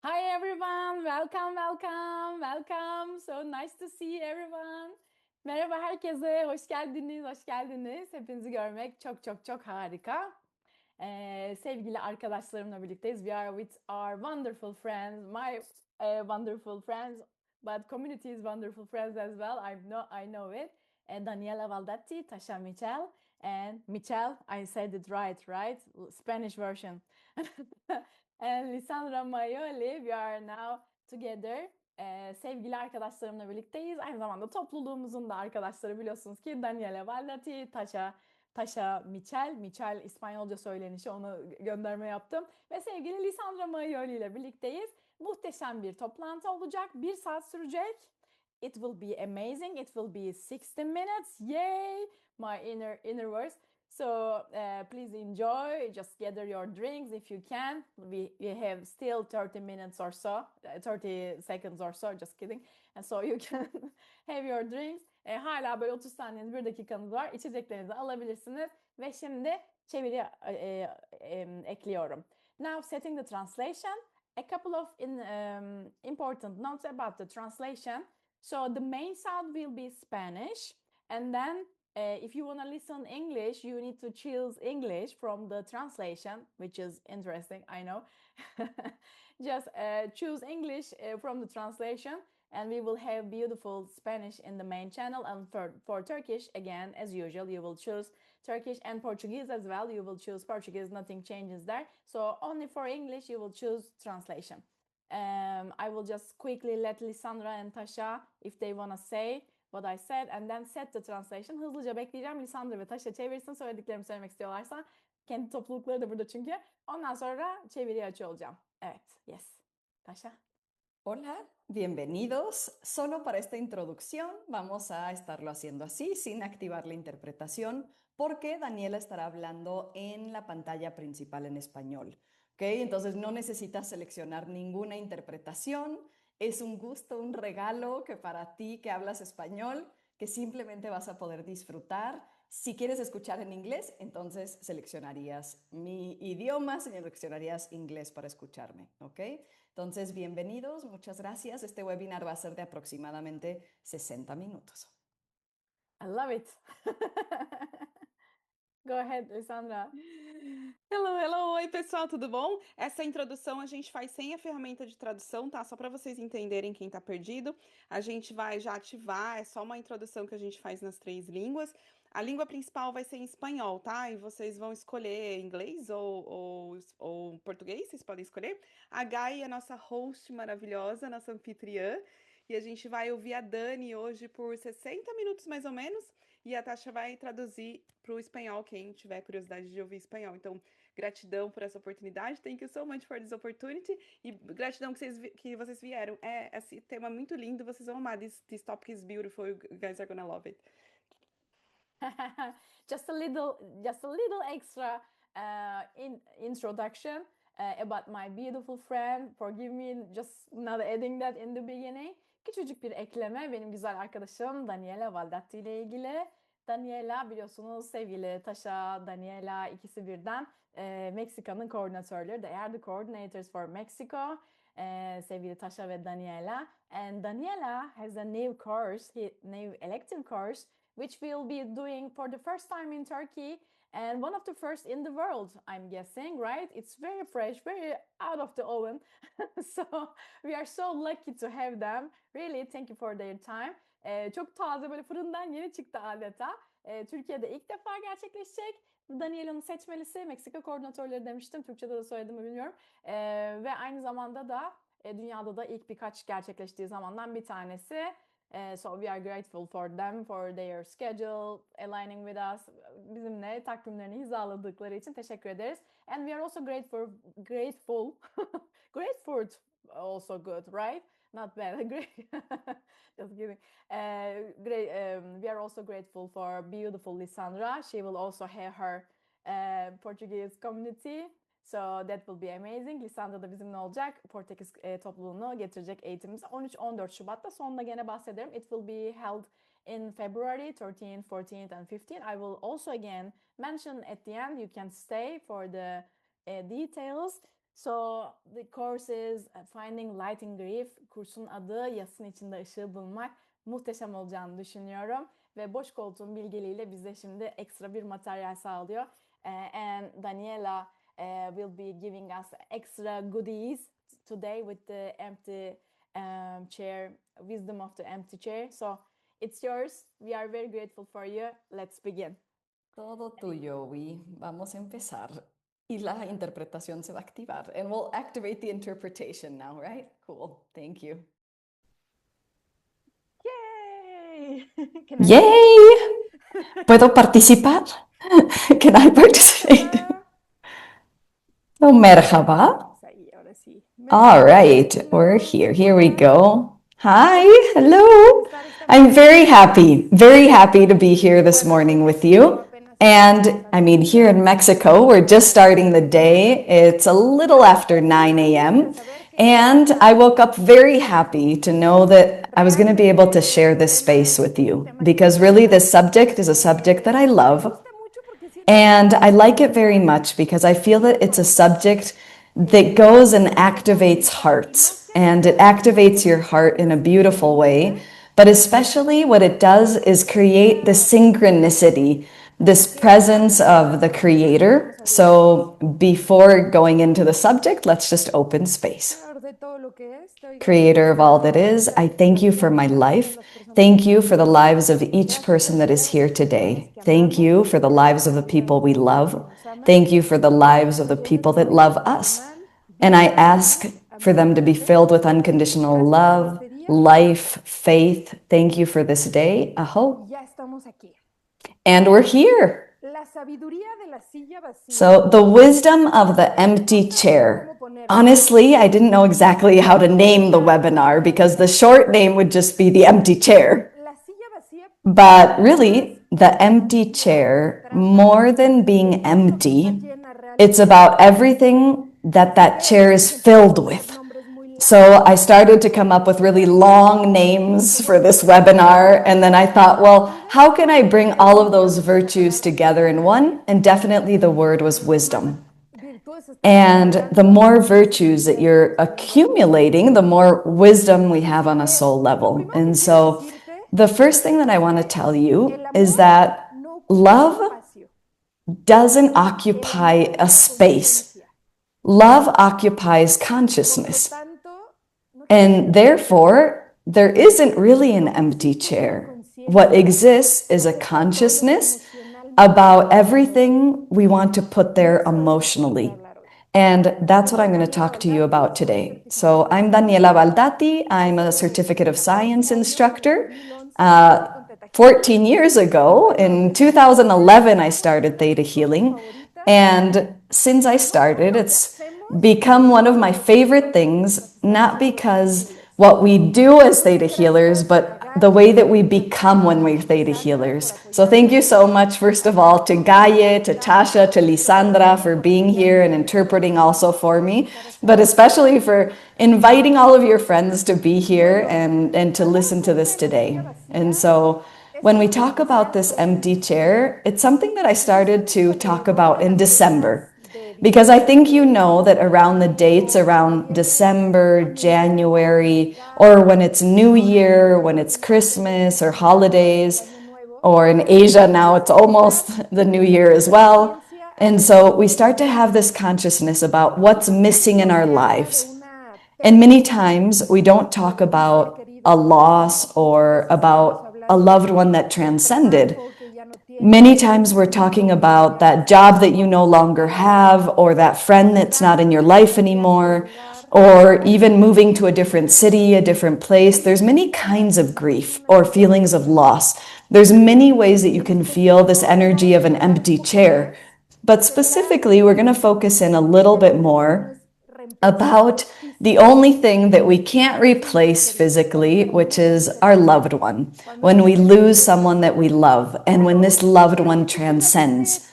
Hi everyone, welcome, welcome, welcome. So nice to see everyone. Merhaba herkese, hoş geldiniz, hoş geldiniz. Hepinizi görmek çok çok çok harika. Sevgili arkadaşlarımla birlikteyiz. We are with our wonderful friends, my wonderful friends, but community is wonderful friends as well. I know it. Daniela Valdatti, Tasha Michel, and Michel. I said it right? Spanish version. And Lisandra Maioli, we are now together. Sevgili arkadaşlarımla birlikteyiz. Aynı zamanda topluluğumuzun da arkadaşları biliyorsunuz ki Daniela Valdatti, Tasha Michel. Michel İspanyolca söylenişi onu gönderme yaptım. Ve sevgili Lisandra Maioli ile birlikteyiz. Muhteşem bir toplantı olacak. Bir saat sürecek. It will be amazing. It will be 60 minutes. Yay! My inner voice. So please enjoy. Just gather your drinks if you can. We have still 30 minutes or so, 30 seconds or so. Just kidding. And so you can have your drinks. Hala böyle 30 saniyeniz, 1 dakikanız var. İçeceklerinizi alabilirsiniz. Ve şimdi çeviri ekliyorum. Now setting the translation. A couple of important notes about the translation. So the main sound will be Spanish, and then if you want to listen English, you need to choose English from the translation, which is interesting, I know. Just choose English from the translation, and we will have beautiful Spanish in the main channel. And for Turkish, again, as usual, you will choose Turkish and Portuguese as well. You will choose Portuguese, nothing changes there. So only for English, you will choose translation. I will just quickly let Lisandra and Tasha, if they want to say what I said, and then set the translation. Hızlıca bekleyeceğim. Lisandra ve Tasha çevirsin. Söylediklerimi söylemek istiyorlarsa. Kendi toplulukları da burada çünkü. Ondan sonra çeviriyi açıyor olacağım. Evet, yes. Tasha. Hola, bienvenidos. Solo para esta introducción vamos a estarlo haciendo así, sin activar la interpretación, porque Daniela estará hablando en la pantalla principal en español. ¿Ok? Entonces no necesitas seleccionar ninguna interpretación. Es un gusto, un regalo que para ti que hablas español, que simplemente vas a poder disfrutar. Si quieres escuchar en inglés, entonces seleccionarías mi idioma, seleccionarías inglés para escucharme. ¿Ok? Entonces, bienvenidos, muchas gracias. Este webinar va a ser de aproximadamente 60 minutos. I love it. Go ahead, Lisandra. Hello, hello, oi pessoal, tudo bom? Essa introdução a gente faz sem a ferramenta de tradução, tá? Só para vocês entenderem quem tá perdido. A gente vai já ativar, é só uma introdução que a gente faz nas 3 línguas. A língua principal vai ser em espanhol, tá? E vocês vão escolher inglês ou português, vocês podem escolher. A Gai é a nossa host maravilhosa, nossa anfitriã. E a gente vai ouvir a Dani hoje por 60 minutos mais ou menos. E a Tasha vai traduzir para o espanhol, quem tiver curiosidade de ouvir espanhol. Então, gratidão por essa oportunidade. Thank you so much for this opportunity. E gratidão que vocês vieram. Esse tema muito lindo. Vocês vão amar. This topic is beautiful. You guys are gonna love it. just a little extra introduction about my beautiful friend. Forgive me just not adding that in the beginning. Küçücük bir ekleme benim güzel arkadaşım Daniela Valdatti ile ilgili. Daniela biliyorsunuz sevgili Tasha, Daniela ikisi birden Meksika'nın koordinatörleri. They are the coordinators for Mexico. Sevgili Tasha ve Daniela. And Daniela has a new course, new elective course, which we'll be doing for the first time in Turkey and one of the first in the world, I'm guessing, right? It's very fresh, very out of the oven. So we are so lucky to have them. Really, thank you for their time. Çok taze böyle fırından yeni çıktı adeta. Türkiye'de ilk defa gerçekleşecek. Daniela'nın seçmelisi, Meksika koordinatörleri demiştim. Türkçe'de de söyledim mi bilmiyorum. Ve aynı zamanda da dünyada da ilk birkaç gerçekleştiği zamandan bir tanesi. So we are grateful for them, for their schedule, aligning with us. Bizimle takvimlerini hizaladıkları için teşekkür ederiz. And we are also grateful. Great food, also good, right? Not bad. Great. Just kidding. Great. We are also grateful for beautiful Lisandra. She will also have her Portuguese community. So that will be amazing. Lisandra da bizimle olacak. Portekiz topluluğunu getirecek eğitimimize. 13-14 Şubat'ta sonunda gene bahsederim. It will be held in February 13th, 14th and 15th. I will also again mention at the end you can stay for the details. So the course is Finding Light in Grief. Kursun adı yasın içinde ışığı bulmak. Muhteşem olacağını düşünüyorum. Ve boş koltuğun bilgeliğiyle bize şimdi ekstra bir materyal sağlıyor. And Daniela will be giving us extra goodies today with the empty chair, wisdom of the empty chair. So it's yours. We are very grateful for you. Let's begin. Todo tuyo, Vamos a empezar. Y la interpretación se va a activar. And we'll activate the interpretation now, right? Cool. Thank you. Yay! Yay! ¿Puedo participar? Can I participate? Oh, merhaba. All right, we're here. Here we go. Hi, hello. I'm very happy to be here this morning with you. And I mean, here in Mexico, we're just starting the day. It's a little after 9 a.m. And I woke up very happy to know that I was going to be able to share this space with you, because really this subject is a subject that I love. And I like it very much because I feel that it's a subject that goes and activates hearts, and it activates your heart in a beautiful way. But especially what it does is create the synchronicity, this presence of the Creator. So before going into the subject, let's just open space. Creator of all that is, I thank you for my life. Thank you for the lives of each person that is here today. Thank you for the lives of the people we love. Thank you for the lives of the people that love us. And I ask for them to be filled with unconditional love, life, faith. Thank you for this day. Aho. And we're here. So the wisdom of the empty chair. Honestly, I didn't know exactly how to name the webinar because the short name would just be the empty chair. But really, the empty chair, more than being empty, it's about everything that chair is filled with. So I started to come up with really long names for this webinar, and then I thought, well, how can I bring all of those virtues together in one? And definitely the word was wisdom. And the more virtues that you're accumulating, the more wisdom we have on a soul level. And so the first thing that I want to tell you is that love doesn't occupy a space. Love occupies consciousness. And therefore, there isn't really an empty chair. What exists is a consciousness about everything we want to put there emotionally. And that's what I'm going to talk to you about today. So I'm Daniela Valdatti. I'm a certificate of science instructor. 14 years ago, in 2011, I started Theta Healing. And since I started, it's become one of my favorite things, not because what we do as Theta Healers, but the way that we become when we're Theta Healers. So thank you so much, first of all, to Gaye, to Tasha, to Lisandra for being here and interpreting also for me, but especially for inviting all of your friends to be here and to listen to this today. And so when we talk about this empty chair, it's something that I started to talk about in December. Because I think you know that around the dates, around December, January, or when it's New Year, when it's Christmas or holidays, or in Asia now it's almost the New Year as well. And so we start to have this consciousness about what's missing in our lives. And many times we don't talk about a loss or about a loved one that transcended. Many times we're talking about that job that you no longer have, or that friend that's not in your life anymore, or even moving to a different city, a different place. There's many kinds of grief or feelings of loss. There's many ways that you can feel this energy of an empty chair. But specifically, we're going to focus in a little bit more about the only thing that we can't replace physically, which is our loved one. When we lose someone that we love, and when this loved one transcends.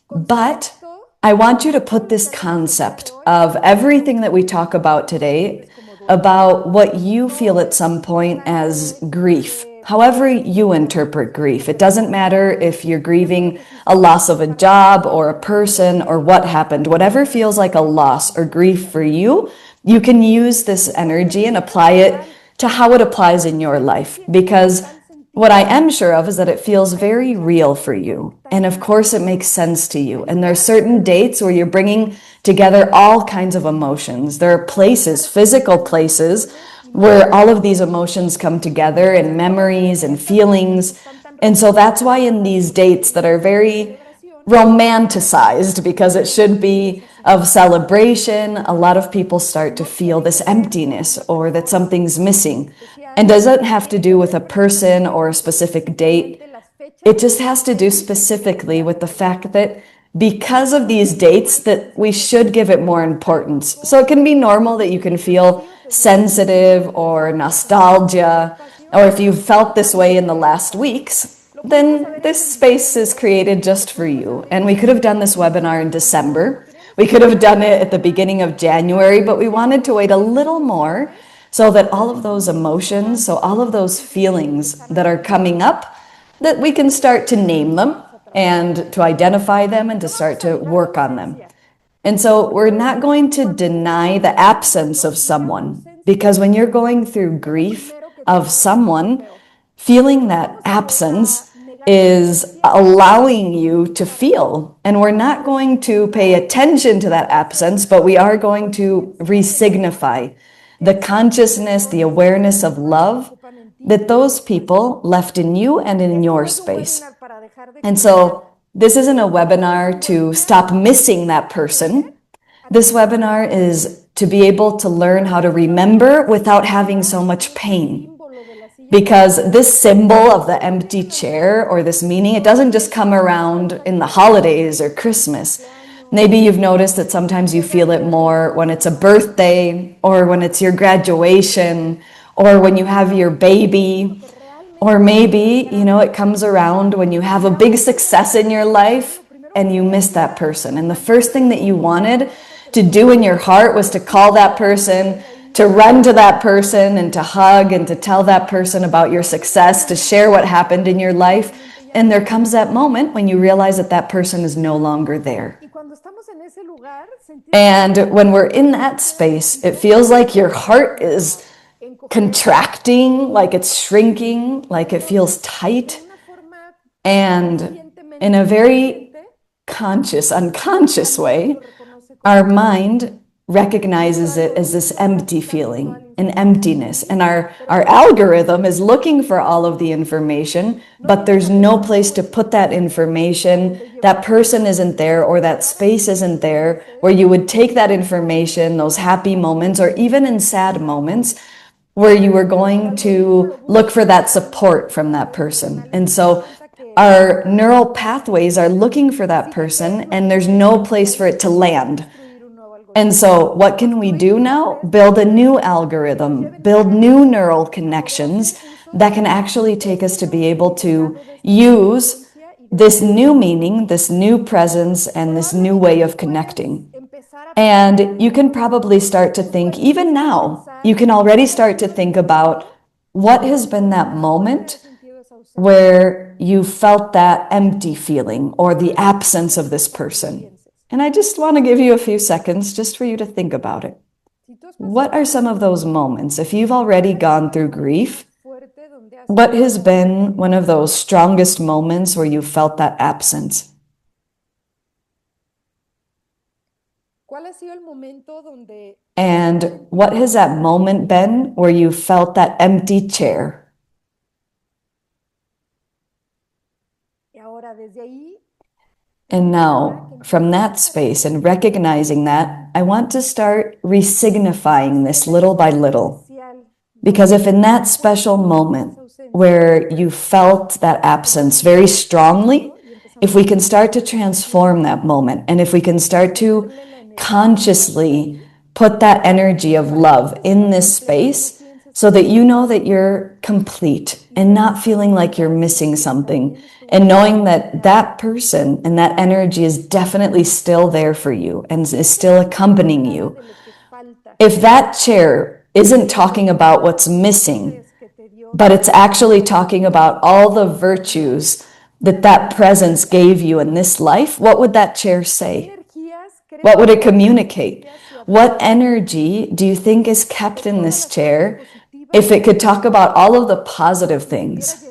But I want you to put this concept of everything that we talk about today, about what you feel at some point as grief. however you interpret grief. It doesn't matter if you're grieving a loss of a job or a person or what happened. Whatever feels like a loss or grief for you, you can use this energy and apply it to how it applies in your life. Because what I am sure of is that it feels very real for you. And of course, it makes sense to you. And there are certain dates where you're bringing together all kinds of emotions. There are places, physical places, where all of these emotions come together and memories and feelings. And so that's why in these dates that are very romanticized, because it should be of celebration, a lot of people start to feel this emptiness or that something's missing. And doesn't have to do with a person or a specific date. It just has to do specifically with the fact that because of these dates that we should give it more importance. So it can be normal that you can feel sensitive or nostalgia, or if you've felt this way in the last weeks, then this space is created just for you. And we could have done this webinar in December. We could have done it at the beginning of January, but we wanted to wait a little more so that all of those emotions, so all of those feelings that are coming up, that we can start to name them and to identify them and to start to work on them. And so we're not going to deny the absence of someone, because when you're going through grief of someone, feeling that absence is allowing you to feel. And we're not going to pay attention to that absence, but we are going to re-signify the consciousness, the awareness of love that those people left in you and in your space. And so this isn't a webinar to stop missing that person. This webinar is to be able to learn how to remember without having so much pain. Because this symbol of the empty chair or this meaning, it doesn't just come around in the holidays or Christmas. Maybe you've noticed that sometimes you feel it more when it's a birthday or when it's your graduation or when you have your baby. Or maybe, it comes around when you have a big success in your life and you miss that person. And the first thing that you wanted to do in your heart was to call that person, to run to that person and to hug and to tell that person about your success, to share what happened in your life. And there comes that moment when you realize that that person is no longer there. And when we're in that space, it feels like your heart is contracting, like it's shrinking, like it feels tight. And in a very conscious, unconscious way, our mind recognizes it as this empty feeling, an emptiness. And our algorithm is looking for all of the information, but there's no place to put that information. That person isn't there, or that space isn't there, where you would take that information, those happy moments, or even in sad moments, where you were going to look for that support from that person. And so our neural pathways are looking for that person, and there's no place for it to land. And so what can we do now? Build a new algorithm, build new neural connections that can actually take us to be able to use this new meaning, this new presence, and this new way of connecting. And you can probably start to think, even now, you can already start to think about what has been that moment where you felt that empty feeling or the absence of this person. And I just want to give you a few seconds just for you to think about it. What are some of those moments? If you've already gone through grief, what has been one of those strongest moments where you felt that absence? And what has that moment been where you felt that empty chair? And now, from that space and recognizing that, I want to start re-signifying this little by little. Because if in that special moment where you felt that absence very strongly, if we can start to transform that moment, and if we can start to consciously put that energy of love in this space so that you know that you're complete and not feeling like you're missing something, and knowing that that person and that energy is definitely still there for you and is still accompanying you. If that chair isn't talking about what's missing, but it's actually talking about all the virtues that that presence gave you in this life, what would that chair say? What would it communicate? What energy do you think is kept in this chair if it could talk about all of the positive things?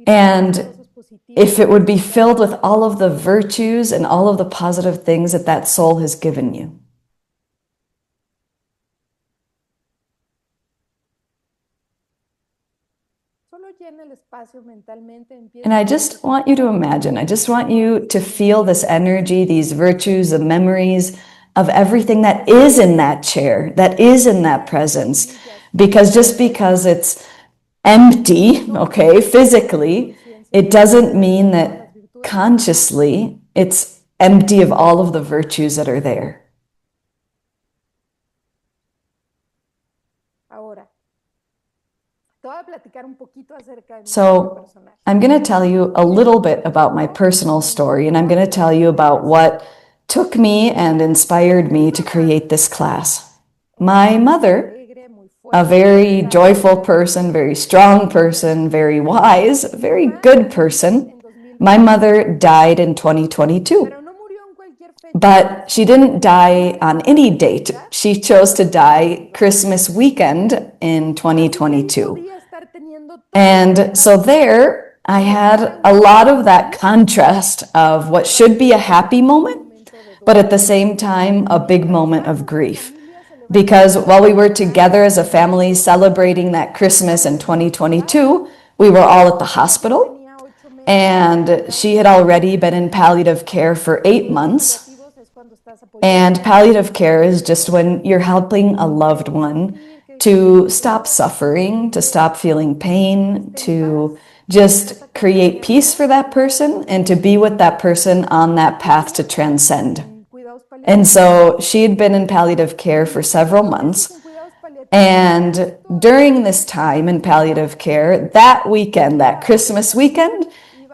And if it would be filled with all of the virtues and all of the positive things that that soul has given you. And I just want you to imagine, I just want you to feel this energy, these virtues, the memories of everything that is in that chair, that is in that presence. Because just because it's empty, okay, physically, it doesn't mean that consciously it's empty of all of the virtues that are there. So I'm going to tell you a little bit about my personal story, and I'm going to tell you about what took me and inspired me to create this class. My mother, a very joyful person, very strong person, very wise, very good person, my mother died in 2022. But she didn't die on any date. She chose to die Christmas weekend in 2022. And so there, I had a lot of that contrast of what should be a happy moment, but at the same time, a big moment of grief. Because while we were together as a family celebrating that Christmas in 2022, we were all at the hospital, and she had already been in palliative care for 8 months. And palliative care is just when you're helping a loved one to stop suffering, to stop feeling pain, to just create peace for that person and to be with that person on that path to transcend. And so she had been in palliative care for several months. And during this time in palliative care, that weekend, that Christmas weekend,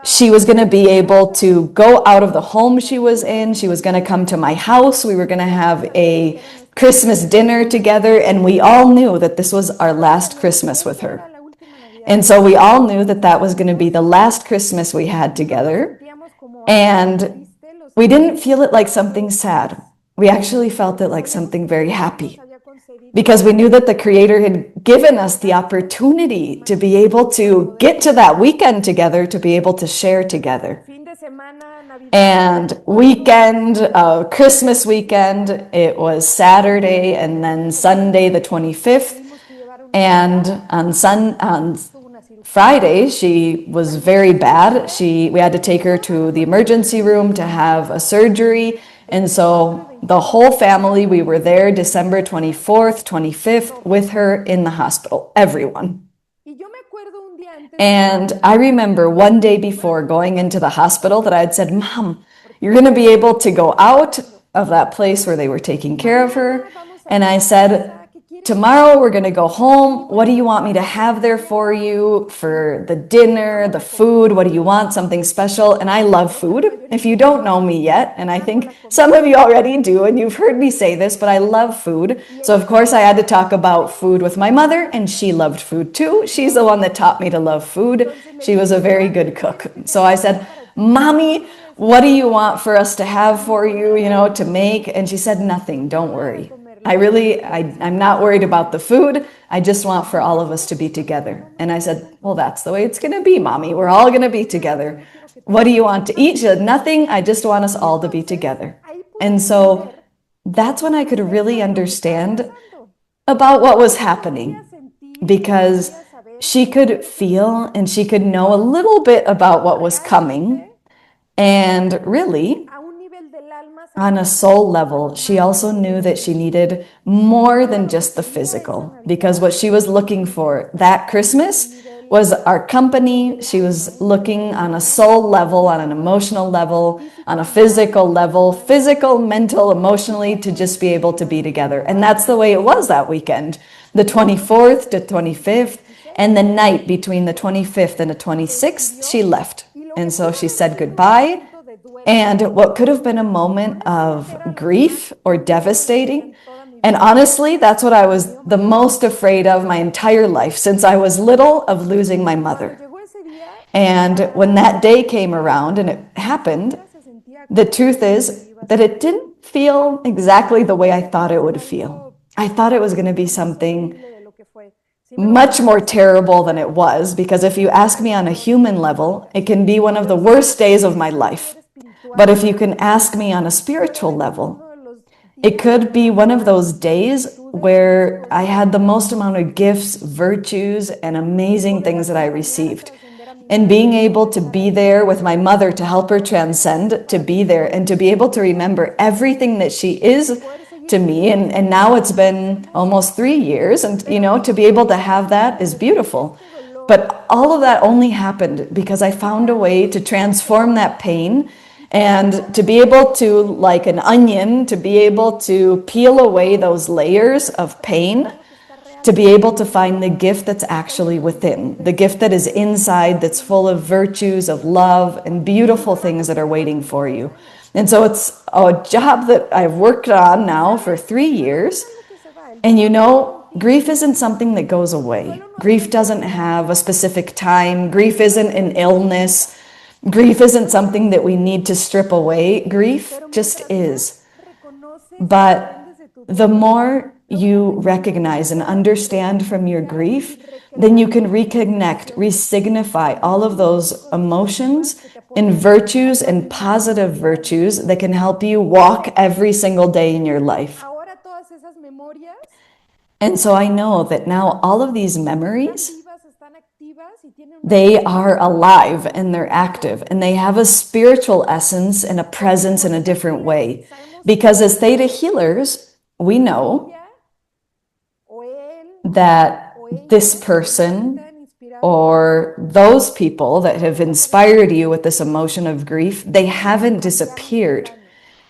she was going to be able to go out of the home she was in. She was going to come to my house. We were going to have a Christmas dinner together. And we all knew that this was our last Christmas with her. And so we all knew that that was going to be the last Christmas we had together. And we didn't feel it like something sad. We actually felt it like something very happy. Because we knew that the Creator had given us the opportunity to be able to get to that weekend together, to be able to share together. And weekend, Christmas weekend, it was Saturday and then Sunday the 25th. And on Friday, she was very bad. We had to take her to the emergency room to have a surgery. And so the whole family, we were there December 24th, 25th with her in the hospital, everyone. And I remember one day before going into the hospital that I had said, Mom, you're going to be able to go out of that place where they were taking care of her. And I said, tomorrow we're going to go home. What do you want me to have there for you for the dinner, the food? What do you want? Something special? And I love food. If you don't know me yet, and I think some of you already do, and you've heard me say this, but I love food. So of course I had to talk about food with my mother, and she loved food too. She's the one that taught me to love food. She was a very good cook. So I said, Mommy, what do you want for us to have for you, to make? And she said, nothing, don't worry. I'm not worried about the food. I just want for all of us to be together. And I said, well, that's the way it's going to be, Mommy. We're all going to be together. What do you want to eat? She said, nothing. I just want us all to be together. And so that's when I could really understand about what was happening, because she could feel and she could know a little bit about what was coming. And really, on a soul level, she also knew that she needed more than just the physical, because what she was looking for that Christmas was our company. She was looking on a soul level, on an emotional level, on a physical level, physical, mental, emotionally, to just be able to be together. And that's the way it was that weekend, the 24th to 25th, and the night between the 25th and the 26th, she left. And so she said goodbye. And what could have been a moment of grief or devastating And honestly, that's what I was the most afraid of my entire life, since I was little, of losing my mother. And when that day came around and it happened, the truth is that it didn't feel exactly the way I thought it would feel. I thought it was going to be something much more terrible than it was, because if you ask me on a human level, it can be one of the worst days of my life. But if you can ask me on a spiritual level, it could be one of those days where I had the most amount of gifts, virtues, and amazing things that I received. And being able to be there with my mother to help her transcend, to be there and to be able to remember everything that she is to me. And now it's been almost 3 years, and to be able to have that is beautiful. But all of that only happened because I found a way to transform that pain, and to be able to, like an onion, to be able to peel away those layers of pain, to be able to find the gift that's actually within, the gift that is inside, that's full of virtues, of love, and beautiful things that are waiting for you. And so it's a job that I've worked on now for 3 years. And grief isn't something that goes away. Grief doesn't have a specific time. Grief isn't an illness. Grief isn't something that we need to strip away. Grief just is. But the more you recognize and understand from your grief, then you can reconnect, resignify all of those emotions and virtues and positive virtues that can help you walk every single day in your life. And so I know that now all of these memories, they are alive and they're active, and they have a spiritual essence and a presence in a different way. Because as theta healers, we know that this person or those people that have inspired you with this emotion of grief, they haven't disappeared.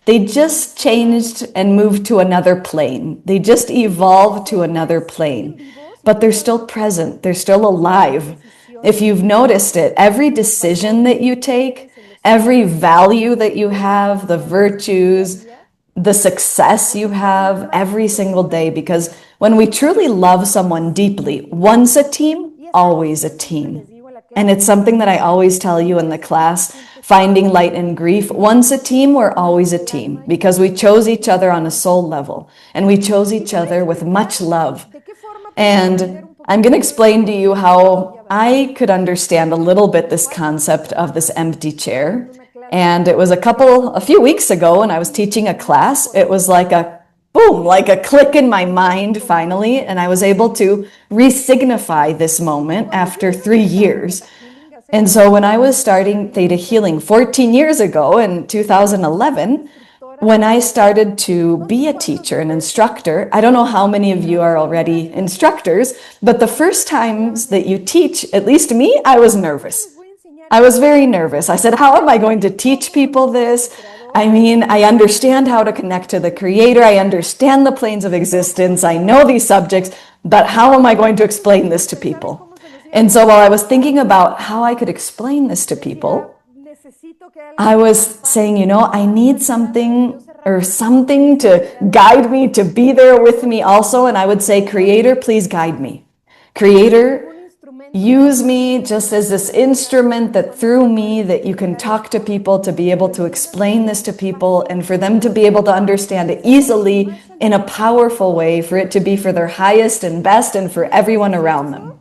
They just changed and moved to another plane. They just evolved to another plane. But they're still present. They're still alive. If you've noticed it, every decision that you take, every value that you have, the virtues, the success you have every single day, because when we truly love someone deeply, once a team, always a team. And it's something that I always tell you in the class, Finding Light in Grief. Once a team, we're always a team, because we chose each other on a soul level, and we chose each other with much love. And I'm going to explain to you how I could understand a little bit this concept of this empty chair. And it was a few weeks ago when I was teaching a class. It was like a boom, like a click in my mind finally, and I was able to re-signify this moment after 3 years. And so when I was starting Theta Healing 14 years ago in 2011, when I started to be a teacher, an instructor, I don't know how many of you are already instructors, but the first times that you teach, at least me, I was nervous. I was very nervous. I said, how am I going to teach people this? I mean, I understand how to connect to the Creator. I understand the planes of existence. I know these subjects, but how am I going to explain this to people? And so while I was thinking about how I could explain this to people, I was saying, I need something to guide me, to be there with me also. And I would say, Creator, please guide me. Creator, use me just as this instrument that through me that you can talk to people, to be able to explain this to people, and for them to be able to understand it easily in a powerful way, for it to be for their highest and best and for everyone around them.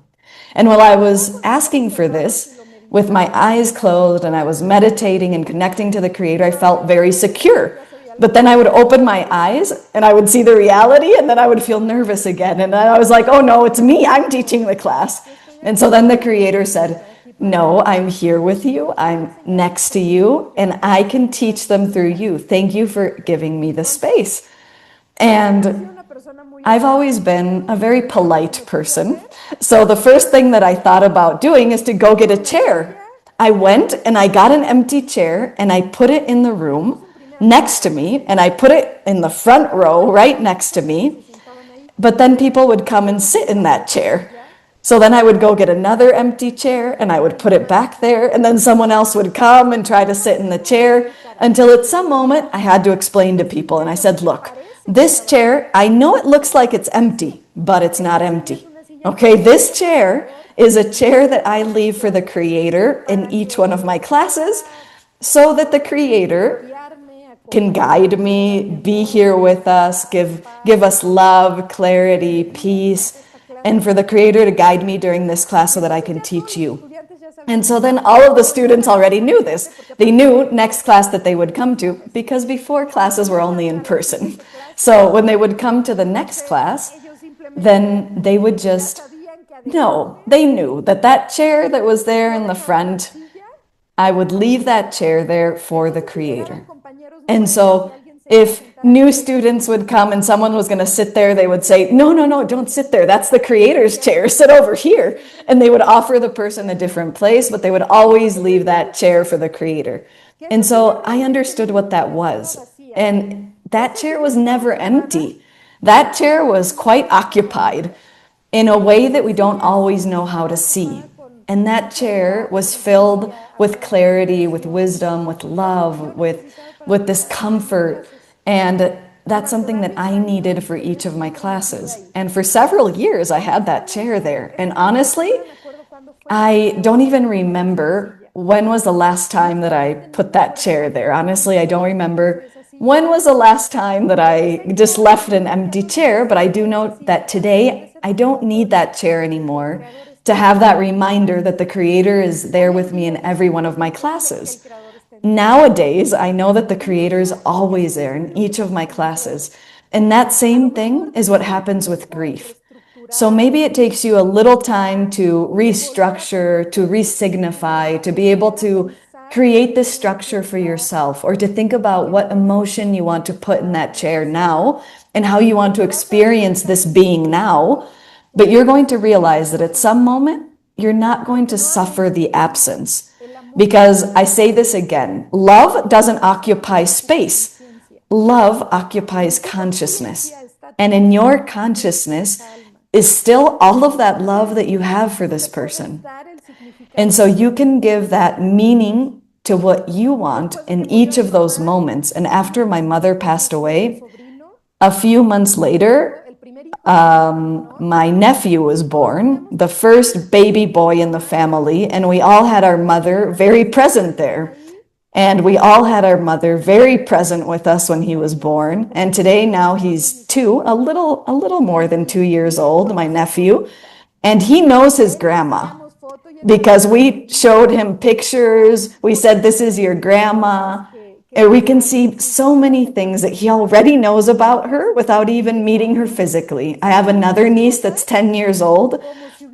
And while I was asking for this, with my eyes closed and I was meditating and connecting to the Creator, I felt very secure. But then I would open my eyes and I would see the reality, and then I would feel nervous again. And I was like, oh no, it's me, I'm teaching the class. And so then the Creator said, no, I'm here with you, I'm next to you, and I can teach them through you. Thank you for giving me the space. And I've always been a very polite person. So the first thing that I thought about doing is to go get a chair. I went and I got an empty chair and I put it in the room next to me, and I put it in the front row right next to me. But then people would come and sit in that chair. So then I would go get another empty chair and I would put it back there, and then someone else would come and try to sit in the chair, until at some moment I had to explain to people. And I said, look, This chair, I know it looks like it's empty, but it's not empty. Okay, this chair is a chair that I leave for the creator in each one of my classes so that the creator can guide me, be here with us, give us love, clarity, peace, and for the creator to guide me during this class so that I can teach you. And so then all of the students already knew this. They knew next class that they would come to because before classes were only in person. So when they would come to the next class, then they would just know, they knew that that chair that was there in the front, I would leave that chair there for the creator. And so if new students would come and someone was going to sit there, they would say, no, no, no, don't sit there. That's the creator's chair. Sit over here. And they would offer the person a different place, but they would always leave that chair for the creator. And so I understood what that was. And that chair was never empty. That chair was quite occupied in a way that we don't always know how to see. And that chair was filled with clarity, with wisdom, with love, with this comfort. And that's something that I needed for each of my classes. And for several years, I had that chair there. And honestly, I don't even remember when was the last time that I put that chair there. Honestly, I don't remember when was the last time that I just left an empty chair. But I do know that today, I don't need that chair anymore to have that reminder that the creator is there with me in every one of my classes. Nowadays, I know that the creator is always there in each of my classes. And that same thing is what happens with grief. So maybe it takes you a little time to restructure, to resignify, to be able to create this structure for yourself, or to think about what emotion you want to put in that chair now and how you want to experience this being now. But you're going to realize that at some moment, you're not going to suffer the absence. Because I say this again, love doesn't occupy space. Love occupies consciousness. And in your consciousness is still all of that love that you have for this person. And so you can give that meaning to what you want in each of those moments. And after my mother passed away, a few months later, my nephew was born, the first baby boy in the family, and we all had our mother very present there. And we all had our mother very present with us when he was born. And today, now he's a little more than 2 years old, my nephew. And he knows his grandma because we showed him pictures. We said, this is your grandma. And we can see so many things that he already knows about her without even meeting her physically. I have another niece that's 10 years old,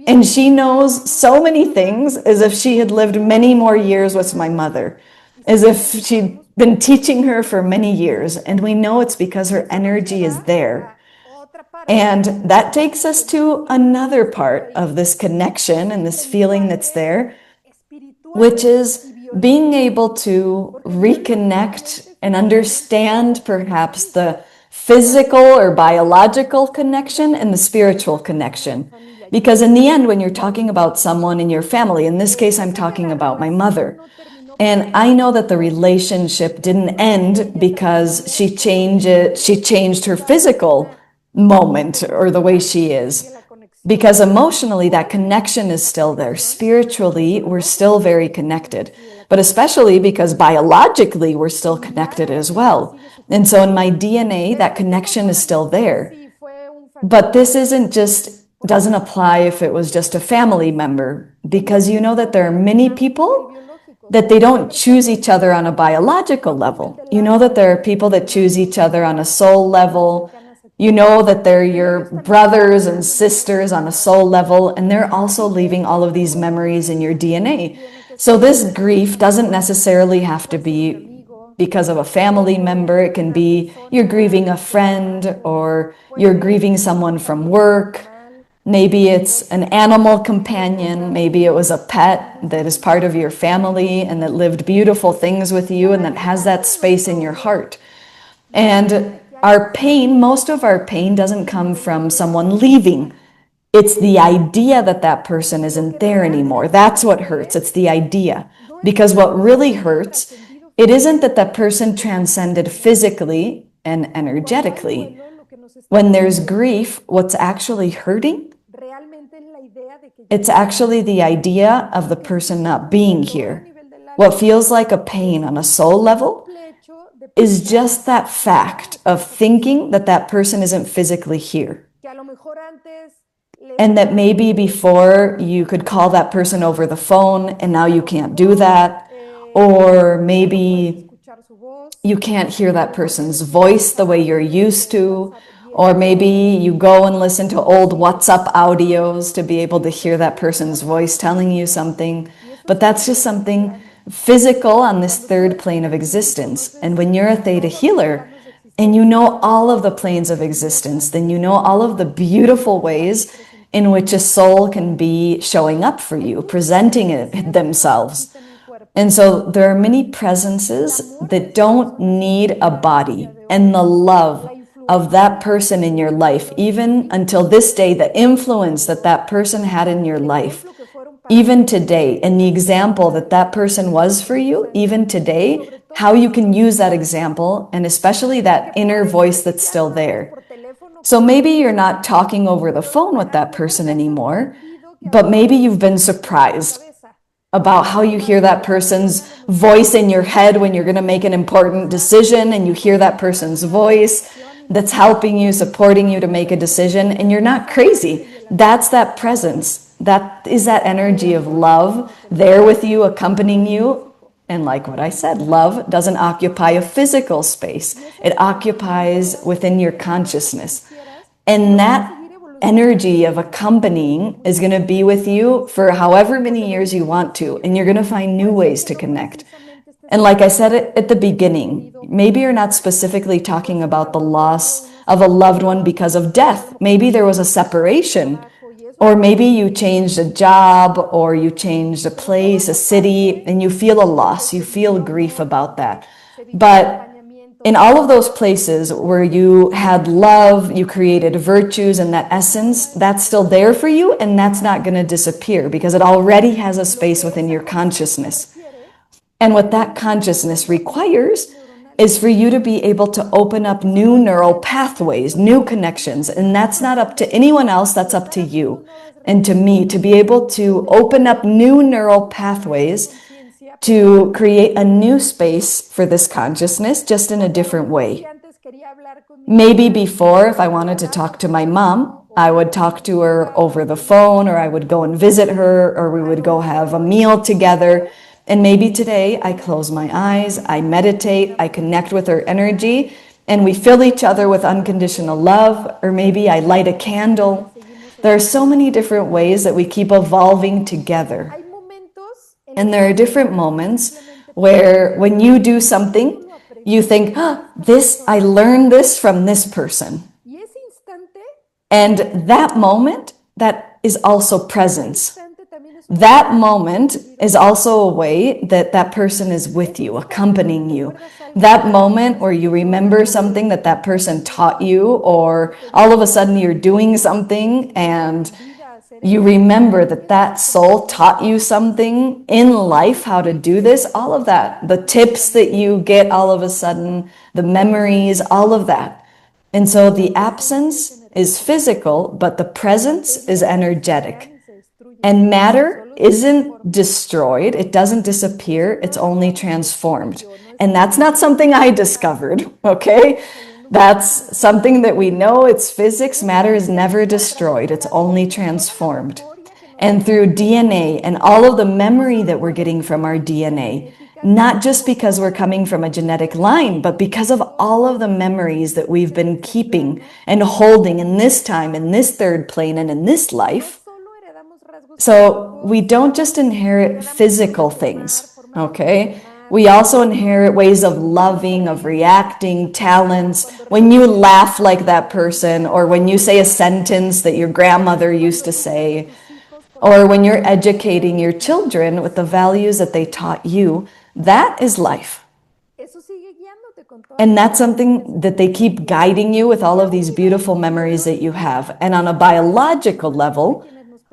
and she knows so many things as if she had lived many more years with my mother, as if she'd been teaching her for many years. And we know it's because her energy is there. And that takes us to another part of this connection and this feeling that's there, which is being able to reconnect and understand perhaps the physical or biological connection and the spiritual connection. Because in the end, when you're talking about someone in your family, in this case, I'm talking about my mother. And I know that the relationship didn't end because she changed her physical moment or the way she is. Because emotionally, that connection is still there. Spiritually, we're still very connected. But especially because biologically, we're still connected as well. And so in my DNA, that connection is still there. But this doesn't apply if it was just a family member. Because you know that there are many people that they don't choose each other on a biological level. You know that there are people that choose each other on a soul level. You know that they're your brothers and sisters on a soul level, and they're also leaving all of these memories in your DNA. So this grief doesn't necessarily have to be because of a family member. It can be you're grieving a friend, or you're grieving someone from work. Maybe it's an animal companion. Maybe it was a pet that is part of your family and that lived beautiful things with you and that has that space in your heart. And our pain, most of our pain doesn't come from someone leaving. It's the idea that that person isn't there anymore. That's what hurts. It's the idea. Because what really hurts, it isn't that that person transcended physically. and energetically. When there's grief, what's actually hurting? It's actually the idea of the person not being here. What feels like a pain on a soul level is just that fact of thinking that that person isn't physically here. And that maybe before you could call that person over the phone and now you can't do that. Or maybe you can't hear that person's voice the way you're used to. Or maybe you go and listen to old WhatsApp audios to be able to hear that person's voice telling you something. But that's just something physical on this third plane of existence. And when you're a theta healer and you know all of the planes of existence, then you know all of the beautiful ways in which a soul can be showing up for you, presenting it themselves. And so there are many presences that don't need a body, and the love of that person in your life, even until this day, the influence that that person had in your life, even today, and the example that that person was for you, even today, how you can use that example, and especially that inner voice that's still there. So maybe you're not talking over the phone with that person anymore, but maybe you've been surprised about how you hear that person's voice in your head when you're going to make an important decision, and you hear that person's voice that's helping you, supporting you to make a decision, and you're not crazy. That's that presence. That is that energy of love there with you, accompanying you. And like what I said, love doesn't occupy a physical space. It occupies within your consciousness. And that energy of accompanying is going to be with you for however many years you want to, and you're going to find new ways to connect. And like I said at the beginning, maybe you're not specifically talking about the loss of a loved one because of death. Maybe there was a separation, or maybe you changed a job, or you changed a place, a city, and you feel a loss, you feel grief about that. But in all of those places where you had love, you created virtues and that essence, that's still there for you, and that's not going to disappear because it already has a space within your consciousness. And what that consciousness requires is for you to be able to open up new neural pathways, new connections. And that's not up to anyone else, that's up to you and to me, to be able to open up new neural pathways to create a new space for this consciousness, just in a different way. Maybe before, if I wanted to talk to my mom, I would talk to her over the phone, or I would go and visit her, or we would go have a meal together. And maybe today I close my eyes, I meditate, I connect with her energy, and we fill each other with unconditional love, or maybe I light a candle. There are so many different ways that we keep evolving together. And there are different moments where when you do something, you think, I learned this from this person. And that moment, that is also presence. That moment is also a way that that person is with you, accompanying you. That moment where you remember something that that person taught you, or all of a sudden you're doing something and you remember that that soul taught you something in life, how to do this, all of that, the tips that you get all of a sudden, the memories, all of that. And so the absence is physical, but the presence is energetic. And matter isn't destroyed, it doesn't disappear, it's only transformed. And that's not something I discovered, okay? That's something that we know, it's physics. Matter is never destroyed, it's only transformed. And through DNA and all of the memory that we're getting from our DNA, not just because we're coming from a genetic line, but because of all of the memories that we've been keeping and holding in this time, in this third plane, and in this life. So we don't just inherit physical things, okay? We also inherit ways of loving, of reacting, talents. When you laugh like that person, or when you say a sentence that your grandmother used to say, or when you're educating your children with the values that they taught you, that is life. And that's something that they keep guiding you with all of these beautiful memories that you have. And on a biological level,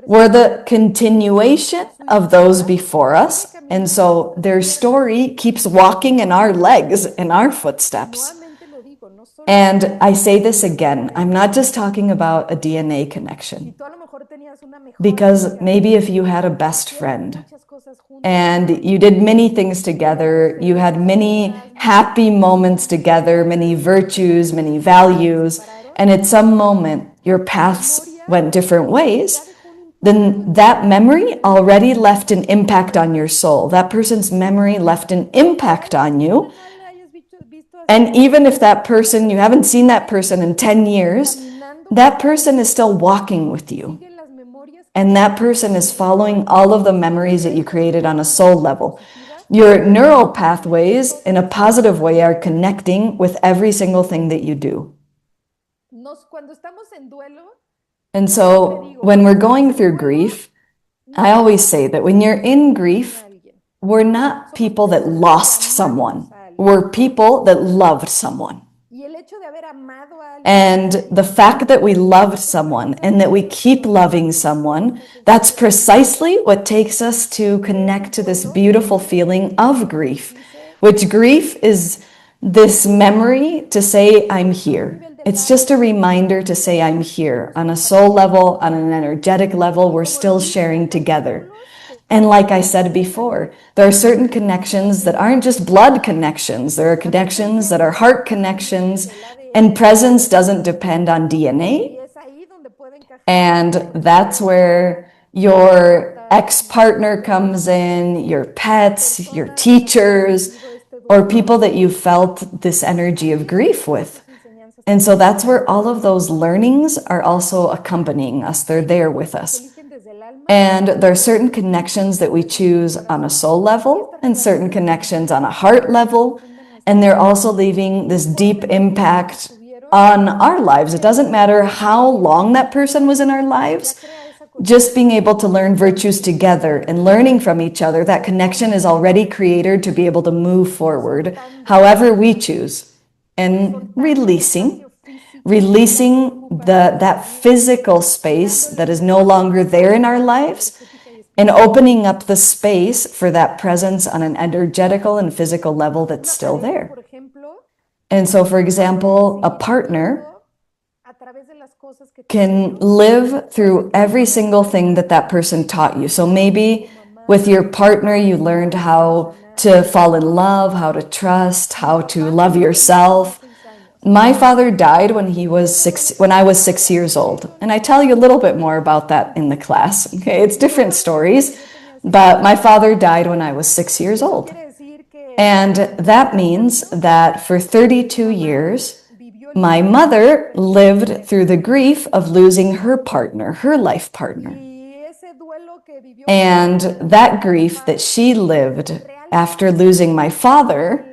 we're the continuation of those before us. And so their story keeps walking in our legs, in our footsteps. And I say this again, I'm not just talking about a DNA connection. Because maybe if you had a best friend and you did many things together, you had many happy moments together, many virtues, many values, and at some moment your paths went different ways, then that memory already left an impact on your soul. That person's memory left an impact on you. And even if that person, you haven't seen that person in 10 years, that person is still walking with you. And that person is following all of the memories that you created on a soul level. Your neural pathways, in a positive way, are connecting with every single thing that you do. And so when we're going through grief, I always say that when you're in grief, we're not people that lost someone. We're people that loved someone. And the fact that we loved someone and that we keep loving someone, that's precisely what takes us to connect to this beautiful feeling of grief, which grief is this memory to say, I'm here. It's just a reminder to say, I'm here. On a soul level, on an energetic level, we're still sharing together. And like I said before, there are certain connections that aren't just blood connections. There are connections that are heart connections, and presence doesn't depend on DNA. And that's where your ex-partner comes in, your pets, your teachers, or people that you felt this energy of grief with. And so that's where all of those learnings are also accompanying us. They're there with us. And there are certain connections that we choose on a soul level and certain connections on a heart level. And they're also leaving this deep impact on our lives. It doesn't matter how long that person was in our lives. Just being able to learn virtues together and learning from each other, that connection is already created to be able to move forward however we choose. And releasing that physical space that is no longer there in our lives and opening up the space for that presence on an energetical and physical level that's still there. And so, for example, a partner can live through every single thing that that person taught you. So maybe with your partner, you learned how to fall in love, how to trust, how to love yourself. My father died when I was 6 years old. And I tell you a little bit more about that in the class. Okay, it's different stories, but my father died when I was 6 years old. And that means that for 32 years, my mother lived through the grief of losing her partner, her life partner. And that grief that she lived after losing my father,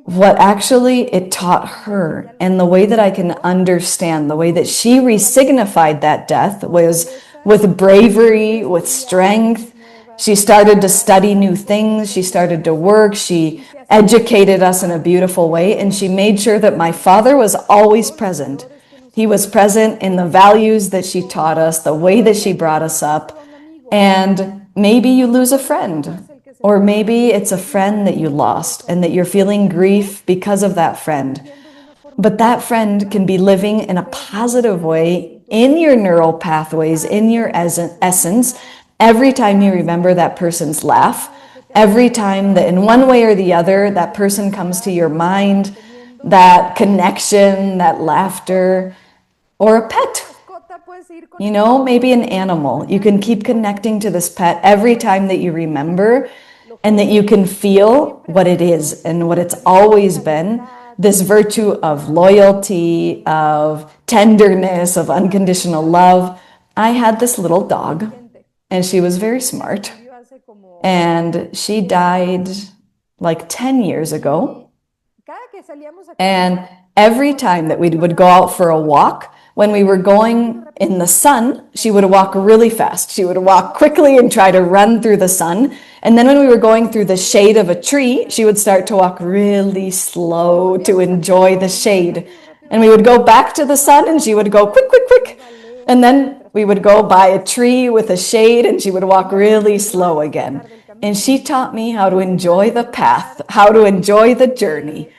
what actually it taught her, and the way that I can understand, the way that she resignified that death was with bravery, with strength. She started to study new things. She started to work. She educated us in a beautiful way. And she made sure that my father was always present. He was present in the values that she taught us, the way that she brought us up. And maybe you lose a friend. Or maybe it's a friend that you lost and that you're feeling grief because of that friend. But that friend can be living in a positive way in your neural pathways, in your essence, every time you remember that person's laugh, every time that in one way or the other, that person comes to your mind, that connection, that laughter, or a pet. You know, maybe an animal. You can keep connecting to this pet every time that you remember, and that you can feel what it is and what it's always been, this virtue of loyalty, of tenderness, of unconditional love. I had this little dog, and she was very smart, and she died like 10 years ago. And every time that we would go out for a walk, when we were going in the sun, she would walk really fast. She would walk quickly and try to run through the sun. And then when we were going through the shade of a tree, she would start to walk really slow to enjoy the shade. And we would go back to the sun and she would go quick, quick, quick. And then we would go by a tree with a shade and she would walk really slow again. And she taught me how to enjoy the path, how to enjoy the journey.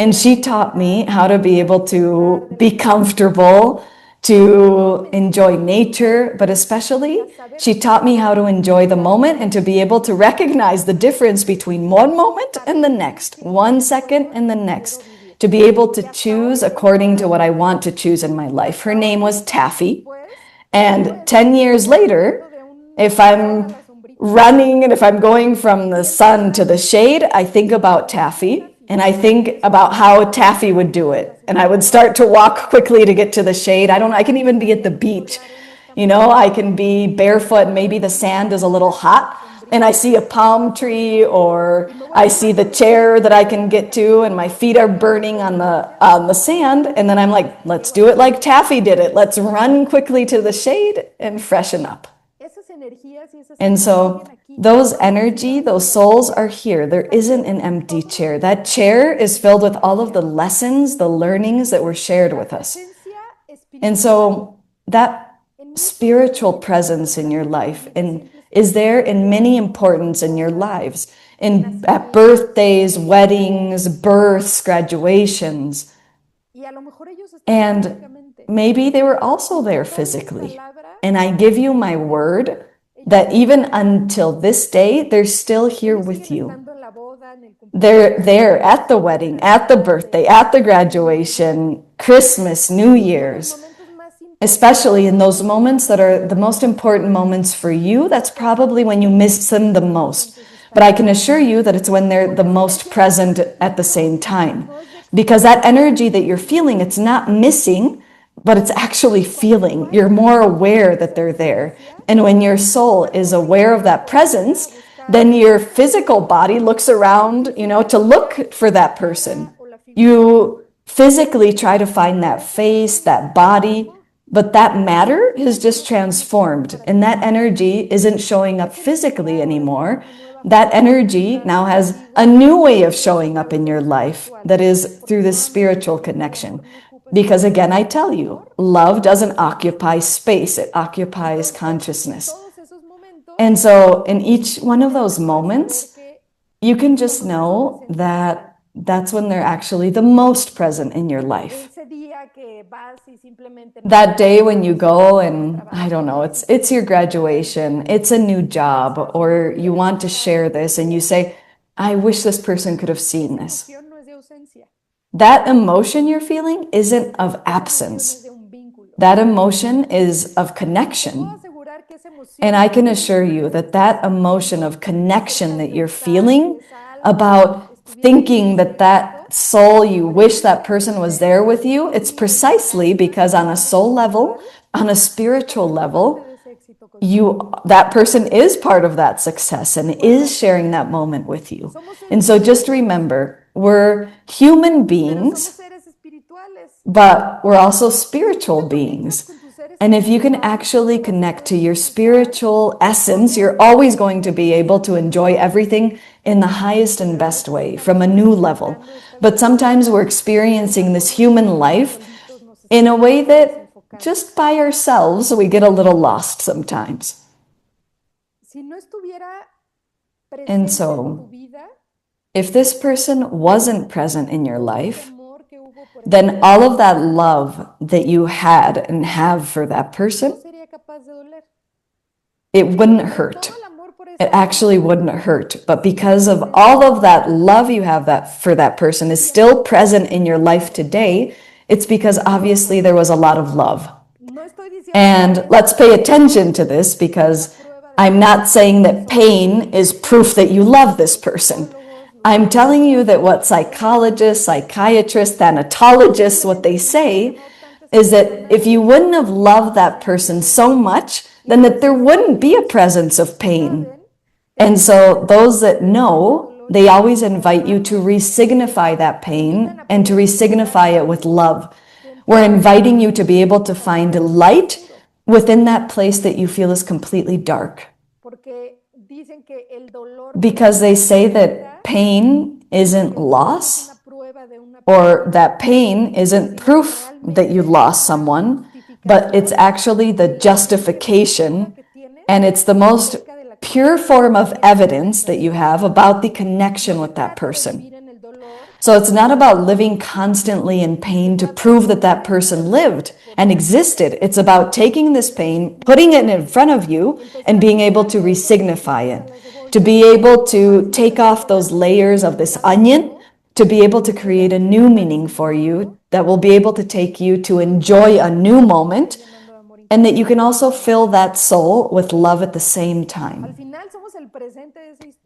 And she taught me how to be able to be comfortable, to enjoy nature, but especially she taught me how to enjoy the moment and to be able to recognize the difference between one moment and the next, 1 second and the next, to be able to choose according to what I want to choose in my life. Her name was Taffy. And 10 years later, if I'm running and if I'm going from the sun to the shade, I think about Taffy and I think about how Taffy would do it. And I would start to walk quickly to get to the shade. I can even be at the beach. I can be barefoot and maybe the sand is a little hot and I see a palm tree or I see the chair that I can get to and my feet are burning on the sand. And then I'm like, let's do it like Taffy did it. Let's run quickly to the shade and freshen up. And so those energy, those souls are here. There isn't an empty chair. That chair is filled with all of the lessons, the learnings that were shared with us. And so that spiritual presence in your life and is there in many importance in your lives, at birthdays, weddings, births, graduations. And maybe they were also there physically. And I give you my word that even until this day, they're still here with you. They're there at the wedding, at the birthday, at the graduation, Christmas, New Year's. Especially in those moments that are the most important moments for you, that's probably when you miss them the most. But I can assure you that it's when they're the most present at the same time. Because that energy that you're feeling, it's not missing, but it's actually feeling. You're more aware that they're there. And when your soul is aware of that presence, then your physical body looks around, to look for that person. You physically try to find that face, that body, but that matter is just transformed. And that energy isn't showing up physically anymore. That energy now has a new way of showing up in your life that is through this spiritual connection. Because again, I tell you, love doesn't occupy space, it occupies consciousness. And so in each one of those moments, you can just know that that's when they're actually the most present in your life. That day when you go and, I don't know, it's your graduation, it's a new job, or you want to share this and you say, I wish this person could have seen this. That emotion you're feeling isn't of absence. That emotion is of connection. And I can assure you that that emotion of connection that you're feeling about thinking that soul, you wish that person was there with you, it's precisely because on a soul level, on a spiritual level, that person is part of that success and is sharing that moment with you. And so just remember, we're human beings, but we're also spiritual beings. And if you can actually connect to your spiritual essence, you're always going to be able to enjoy everything in the highest and best way, from a new level. But sometimes we're experiencing this human life in a way that just by ourselves, we get a little lost sometimes. And so, if this person wasn't present in your life, then all of that love that you had and have for that person, it wouldn't hurt. It actually wouldn't hurt. But because of all of that love you have for that person is still present in your life today, it's because obviously there was a lot of love. And let's pay attention to this, because I'm not saying that pain is proof that you love this person. I'm telling you that what psychologists, psychiatrists, thanatologists, what they say is that if you wouldn't have loved that person so much, then that there wouldn't be a presence of pain. And so those that know, they always invite you to resignify that pain and to resignify it with love. We're inviting you to be able to find light within that place that you feel is completely dark. Because they say that pain isn't loss, or that pain isn't proof that you lost someone, but it's actually the justification, and it's the most pure form of evidence that you have about the connection with that person. So it's not about living constantly in pain to prove that that person lived and existed. It's about taking this pain, putting it in front of you, and being able to resignify it, to be able to take off those layers of this onion, to be able to create a new meaning for you that will be able to take you to enjoy a new moment, and that you can also fill that soul with love at the same time.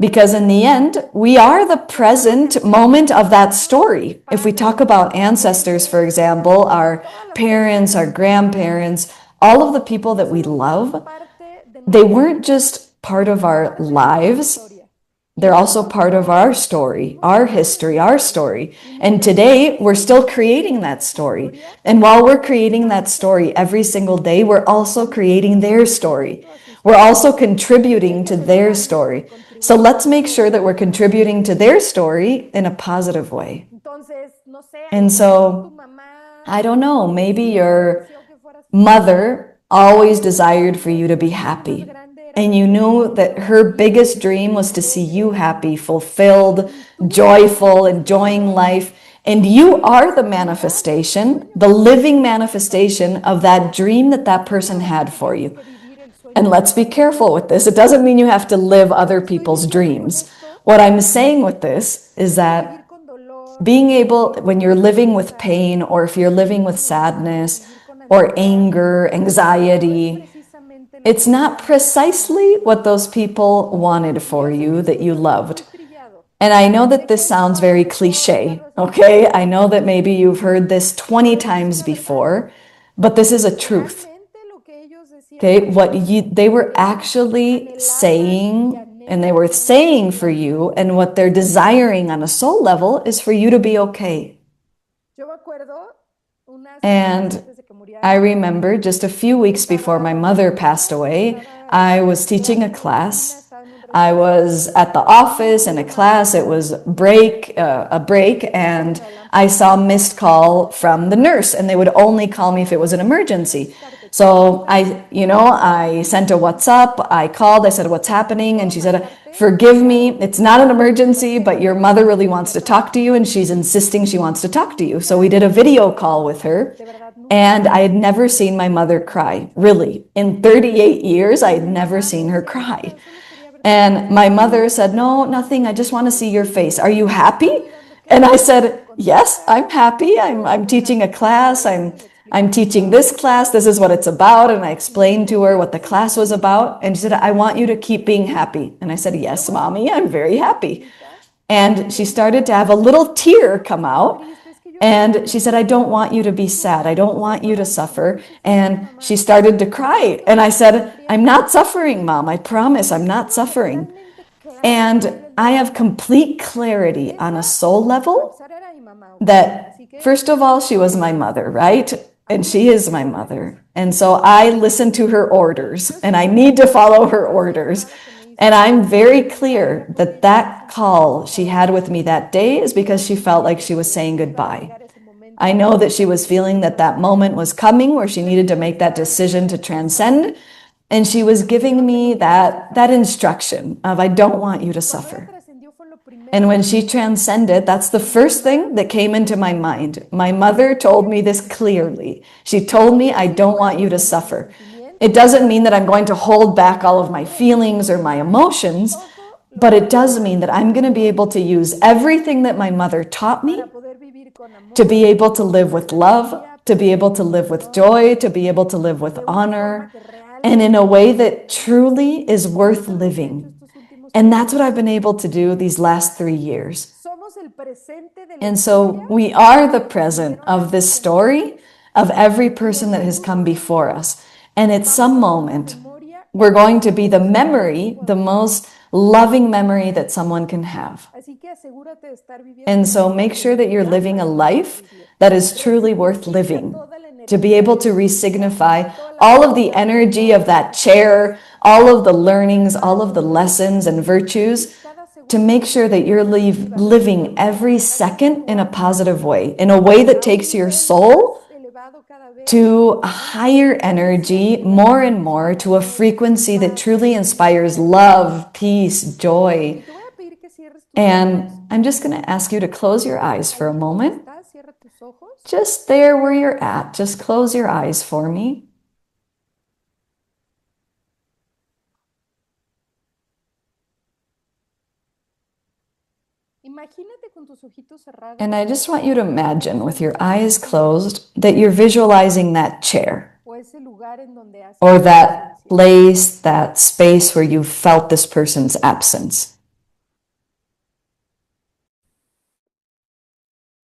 Because in the end, we are the present moment of that story. If we talk about ancestors, for example, our parents, our grandparents, all of the people that we love, they weren't just part of our lives. They're also part of our story, our history, our story. And today, we're still creating that story. And while we're creating that story every single day, we're also creating their story. We're also contributing to their story. So let's make sure that we're contributing to their story in a positive way. And so, I don't know, maybe your mother always desired for you to be happy. And you knew that her biggest dream was to see you happy, fulfilled, joyful, enjoying life. And you are the manifestation, the living manifestation of that dream that that person had for you. And let's be careful with this. It doesn't mean you have to live other people's dreams. What I'm saying with this is that being able, when you're living with pain, or if you're living with sadness or anger, anxiety, it's not precisely what those people wanted for you that you loved. And I know that this sounds very cliche, okay? I know that maybe you've heard this 20 times before, but this is a truth. Okay, they were actually saying, and they were saying for you, and what they're desiring on a soul level is for you to be okay. And I remember just a few weeks before my mother passed away, I was teaching a class. I was at the office in a class. It was a break, and I saw a missed call from the nurse, and they would only call me if it was an emergency. So I sent a WhatsApp. I called. I said, "What's happening?" And she said, "Forgive me. It's not an emergency, but your mother really wants to talk to you, and she's insisting she wants to talk to you." So we did a video call with her. And I had never seen my mother cry, really. In 38 years, I had never seen her cry. And my mother said, "No, nothing. I just want to see your face. Are you happy?" And I said, "Yes, I'm happy. I'm teaching a class. I'm teaching this class. This is what it's about." And I explained to her what the class was about. And she said, "I want you to keep being happy." And I said, "Yes, Mommy, I'm very happy." And she started to have a little tear come out. And she said, "I don't want you to be sad. I don't want you to suffer." And she started to cry. And I said, "I'm not suffering, Mom. I promise I'm not suffering." And I have complete clarity on a soul level that, first of all, she was my mother, right? And she is my mother. And so I listen to her orders, and I need to follow her orders. And I'm very clear that that call she had with me that day is because she felt like she was saying goodbye. I know that she was feeling that that moment was coming where she needed to make that decision to transcend. And she was giving me that instruction of, "I don't want you to suffer." And when she transcended, that's the first thing that came into my mind. My mother told me this clearly. She told me, "I don't want you to suffer." It doesn't mean that I'm going to hold back all of my feelings or my emotions, but it does mean that I'm going to be able to use everything that my mother taught me to be able to live with love, to be able to live with joy, to be able to live with honor, and in a way that truly is worth living. And that's what I've been able to do these last 3 years. And so we are the present of this story of every person that has come before us. And at some moment, we're going to be the memory, the most loving memory that someone can have. And so make sure that you're living a life that is truly worth living, to be able to resignify all of the energy of that chair, all of the learnings, all of the lessons and virtues, to make sure that you're living every second in a positive way, in a way that takes your soul to a higher energy, more and more, to a frequency that truly inspires love, peace, joy. And I'm just going to ask you to close your eyes for a Ahí donde moment. estás, cierra tus ojos. Just there where you're at, just close your eyes for me. Imagínate con tus ojitos cerrados And I just want you to imagine with your eyes closed that you're visualizing that chair o ese lugar en donde has or sentido that ausencia. place, that space where you felt this person's absence.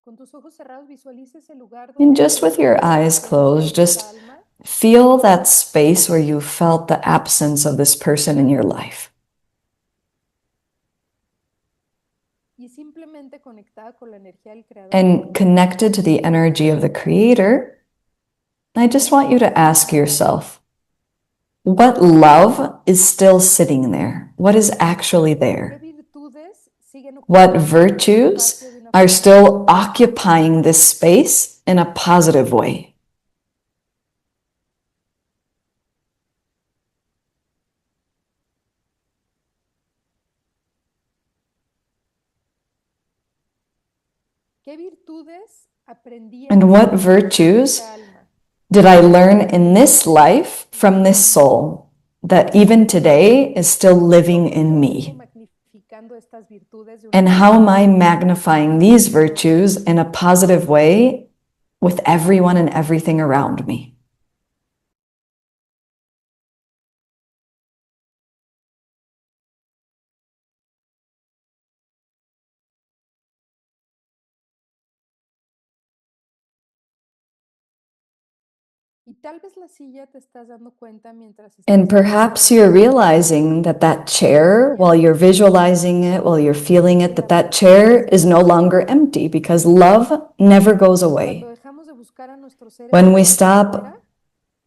Con tus ojos cerrados visualiza ese lugar And donde just with your eyes closed, just calma feel that space where you felt the absence of this person in your life. y simplemente conectada con la energía del creador. And connected to the energy of the Creator, I just want you to ask yourself, what love is still sitting there? What is actually ¿Qué there? virtudes siguen What ocupando virtues espacio de una are forma still occupying this space in a positive way? ¿Qué virtudes aprendí en And what esta virtues alma? did I learn in this life from this soul that even today is still living in me? Magnificando estas virtudes de una And how am I magnifying these virtues in a positive way with everyone and everything around me? Y tal vez la silla te estás dando cuenta mientras And estás perhaps you're realizing that that chair, while you're visualizing it, while you're feeling it, that that chair is no longer empty because love never goes away. cuando dejamos de buscar a nuestros seres When we queridos stop afuera,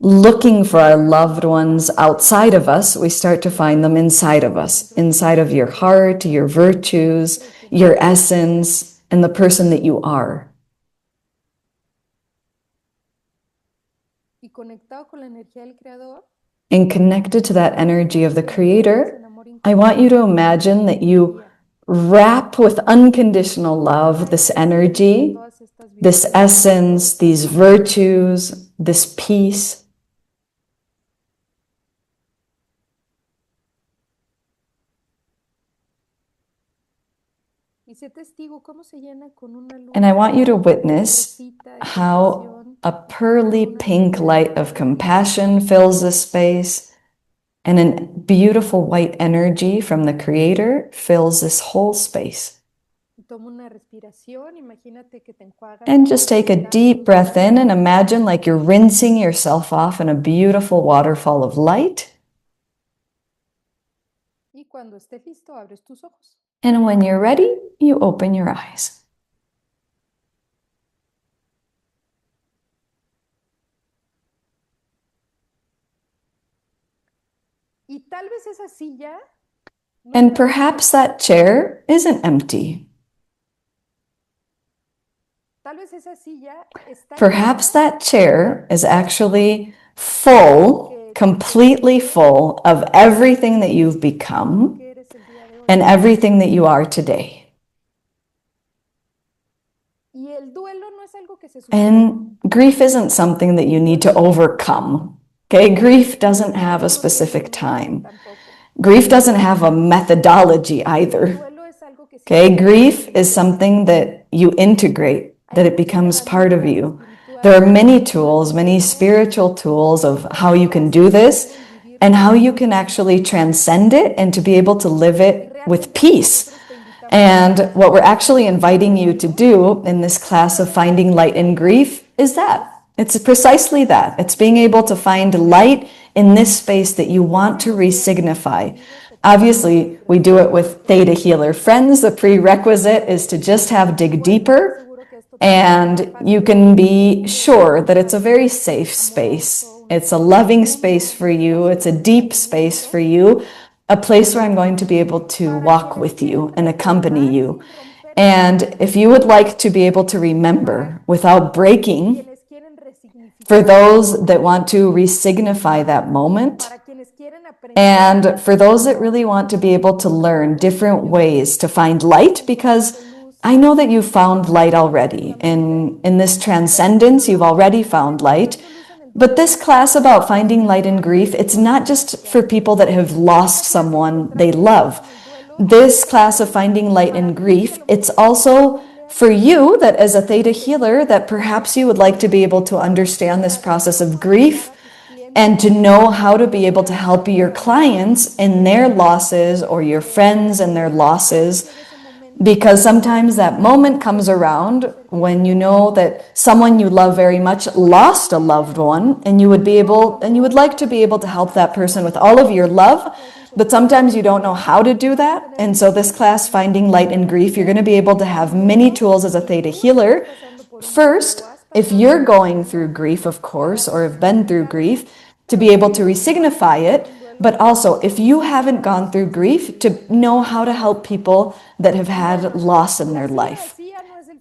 looking for our loved ones outside of us, we start to find them inside of us, inside of your heart, your virtues, your essence, and the person that you are. y conectado con la energía del creador, And connected to that energy of the Creator, I want you to imagine that you wrap with unconditional love this energy, this essence, these virtues, this peace. y sé testigo cómo se llena con una luz And I want you to witness rosita de how compasión, a pearly pink light of compassion fills this space, and a beautiful white energy from the Creator fills this whole space. y toma una respiración, imagínate que te enjuagas And just take a deep breath in and imagine like you're rinsing yourself off in a beautiful waterfall of light. y cuando estés listo abres tus ojos. And when you're ready, you open your eyes. Y tal vez esa silla no And está perhaps that chair isn't empty. Tal vez esa silla está Perhaps llena that chair is actually full, completely full of everything that you've become que eres el día de hoy. and everything that you are today. Y el duelo no es algo que se supera. And grief isn't something that you need to overcome. Okay, grief doesn't have a specific time. Grief doesn't have a methodology either. Duelo es algo que Okay, grief is something that you integrate, that it becomes part of you. There are many tools, many spiritual tools of how you can do this and how you can actually transcend it and to be able to live it with peace. And what we're actually inviting you to do in this class of Finding Light in Grief is that. It's precisely that. It's being able to find light in this space that you want to resignify. Obviously, we do it with Theta Healer friends. The prerequisite is to just have dig deeper, and you can be sure that it's a very safe space. It's a loving space for you. It's a deep space for you, a place where I'm going to be able to walk with you and accompany you. And if you would like to be able to remember without breaking, for those that want to resignify that moment, para quienes quieren And for those that really want to be able to learn different ways to find light, because I know that you've found light already. In this transcendence, you've already found light. But this class about finding light in grief, it's not just for people that have lost someone they love. This class of finding light in grief, it's also for you that as a theta healer, that perhaps you would like to be able to understand this process of grief and to know how to be able to help your clients in their losses or your friends in their losses. Because sometimes that moment comes around when you know that someone you love very much lost a loved one, and you would like to be able to help that person with all of your love, but sometimes you don't know how to do that. And so this class, Finding Light in Grief, you're going to be able to have many tools as a theta healer. First, if you're going through grief, of course, or have been through grief, to be able to resignify it, but also if you haven't gone through grief, to know how to help people that have had loss in their life.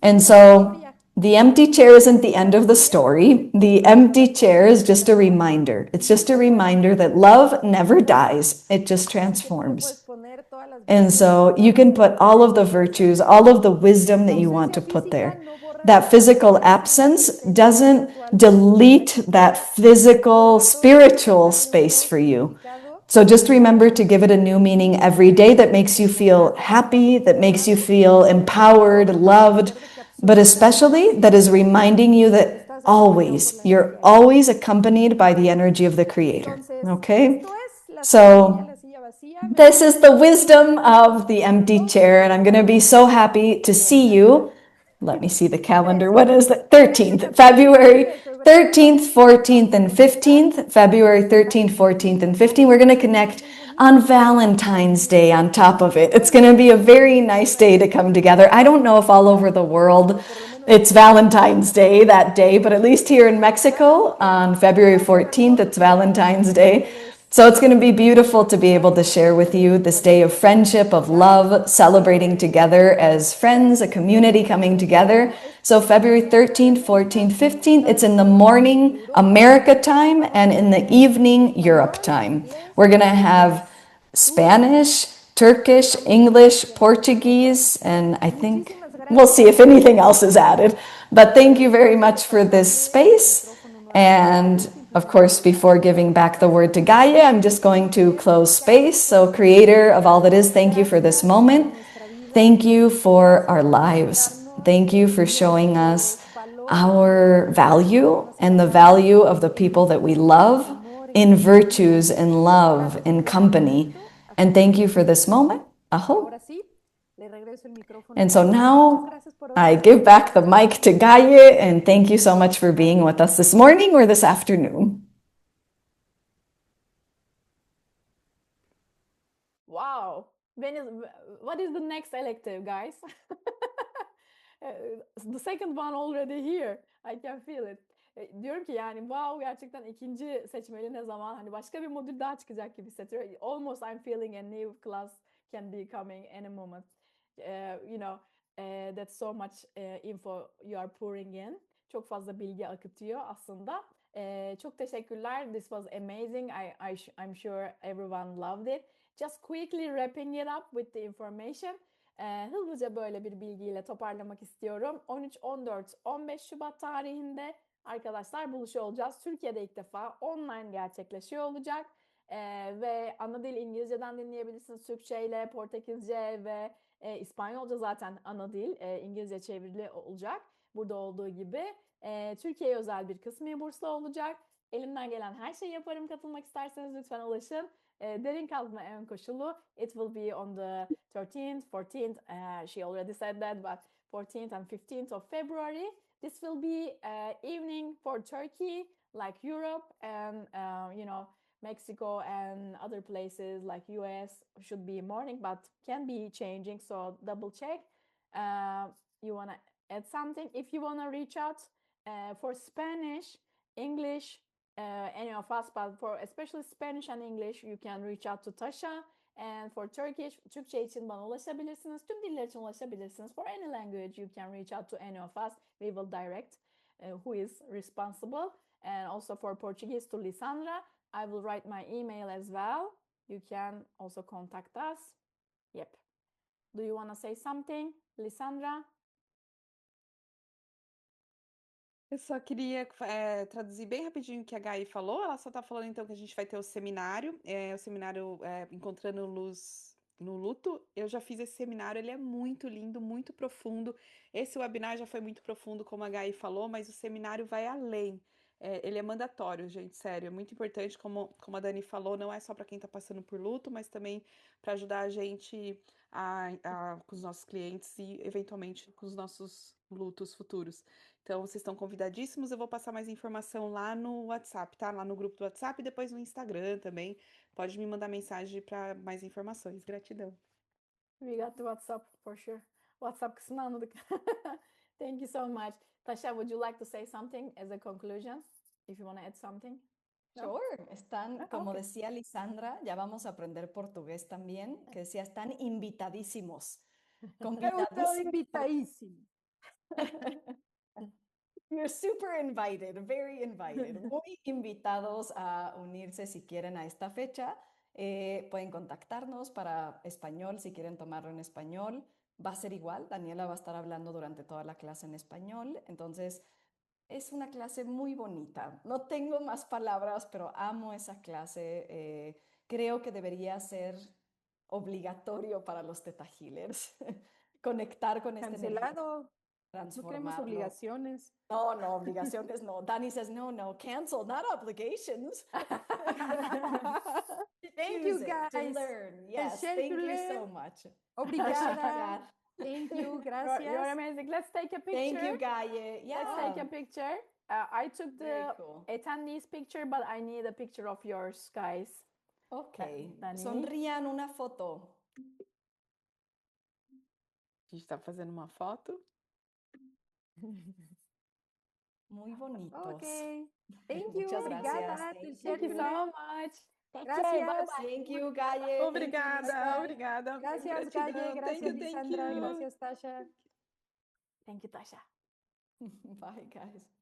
And so the empty chair isn't the end of the story. The empty chair is just a reminder. It's just a reminder that love never dies, it just transforms. And so you can put all of the virtues, all of the wisdom that you want to put there. That physical absence doesn't delete that physical, spiritual space for you. So just remember to give it a new meaning every day that makes you feel happy, that makes you feel empowered, loved, but especially that is reminding you that you're always accompanied by the energy of the Creator. Okay? So this is the wisdom of the empty chair, and I'm going to be so happy to see you. Let me see the calendar. What is it? 13th, February 13th, 14th, and 15th. February 13th, 14th, and 15th. We're going to connect on Valentine's Day on top of it. It's going to be a very nice day to come together. I don't know if all over the world it's Valentine's Day that day, but at least here in Mexico on February 14th, it's Valentine's Day. So it's going to be beautiful to be able to share with you this day of friendship, of love, celebrating together as friends, a community coming together. So February 13th, 14th, 15th, it's in the morning America time and in the evening Europe time. We're going to have Spanish, Turkish, English, Portuguese, and I think we'll see if anything else is added. But thank you very much for this space. And of course, before giving back the word to Gaia, I'm just going to close space. So, Creator of all that is, thank you for this moment. Thank you for our lives. Thank you for showing us our value and the value of the people that we love in virtues, in love, in company. And thank you for this moment. Aho. And so now I give back the mic to Gaia, and thank you so much for being with us this morning or this afternoon. Wow. What is the next elective, guys? The second one already here. I can feel it. Diyorum ki yani wow, gerçekten ikinci seçmeli ne zaman, hani başka bir modül daha çıkacak gibi hissediyor. Almost I'm feeling a new class can be coming any moment. You know, that's so much info you are pouring in. Çok fazla bilgi akıtıyor aslında. Çok teşekkürler. This was amazing. I'm sure everyone loved it. Just quickly wrapping it up with the information. Hızlıca böyle bir bilgiyle toparlamak istiyorum. 13, 14, 15 Şubat tarihinde arkadaşlar buluşuyor olacağız. Türkiye'de ilk defa online gerçekleşiyor olacak. Ve ana dil İngilizceden dinleyebilirsiniz. Türkçe ile Portekizce ve İspanyolca zaten ana dil. İngilizce çevrili olacak. Burada olduğu gibi. Türkiye'ye özel bir kısmi burslu olacak. Elimden gelen her şeyi yaparım. Katılmak isterseniz lütfen ulaşın. Derin kazma ön koşulu. It will be on the 13th, 14th. She already said that, but 14th and 15th of February. This will be evening for Turkey, like Europe and Mexico and other places like US should be morning, but can be changing. So double check. You wanna add something? If you wanna reach out for Spanish, English, any of us, but for especially Spanish and English, you can reach out to Tasha. And for Turkish, Türkçe için bana ulaşabilirsiniz. Tüm diller için ulaşabilirsiniz. For any language, you can reach out to any of us. We will direct who is responsible. And also for Portuguese, to Lisandra. I will write my email as well. you can also contact us. Yep. Do you want to say something, Lissandra? Eu só queria traduzir bem rapidinho o que a Gabi falou. Ela só está falando então que a gente vai ter o seminário Encontrando Luz no Luto. Eu já fiz esse seminário, ele é muito lindo, muito profundo. Esse webinar já foi muito profundo, como a Gabi falou, mas o seminário vai além. Ele é mandatório, gente, sério. É muito importante, como a Dani falou, não é só para quem está passando por luto, mas também para ajudar a gente com os nossos clientes e, eventualmente, com os nossos lutos futuros. Então, vocês estão convidadíssimos. Eu vou passar mais informação lá no WhatsApp, tá? Lá no grupo do WhatsApp e depois no Instagram também. Pode me mandar mensagem para mais informações. Gratidão. We got the WhatsApp for sure. WhatsApp kısmını anladık. Thank you so much. Tasha, would you like to say something as a conclusion? If you want to add something? No? Sure, están, Ah, como okay. decía Lisandra, ya vamos a aprender portugués también, que decía, están invitadísimos, Eu estou convidadísimos. invitadíssimo. You're super invited, very invited, muy invitados a unirse si quieren a esta fecha. Pueden contactarnos para español si quieren tomarlo en español. Va a ser igual, Daniela va a estar hablando durante toda la clase en español, entonces es una clase muy bonita. No tengo más palabras, pero amo esa clase. Creo que debería ser obligatorio para los Theta Healers conectar con esta energía, Cancelado. No queremos transformarlo. obligaciones. No, no, obligaciones no. Danny says, no, no, cancel, not obligations. Thank Use you, it to guys. learn. Yes, thank you so much. Obrigada. Thank you. Gracias. You're amazing. Let's take a picture. Thank you, Gaye. Let's take a Yeah, picture. I took very the cool. attendees picture, but I need a picture of yours, guys. Ok, Dani. sonrían una foto. A gente está fazendo uma foto. Muy bonitos. Okay. Thank you. Muchas gracias. Thank you so much. Take care. Gracias. Bye-bye. Thank you, Gaye. Obrigada, Thank you, obrigada. Gracias, Gratidão. Gaye. Gracias, Thank Lisandra. you. Gracias, Tasha. Thank you, Tasha. Bye, guys.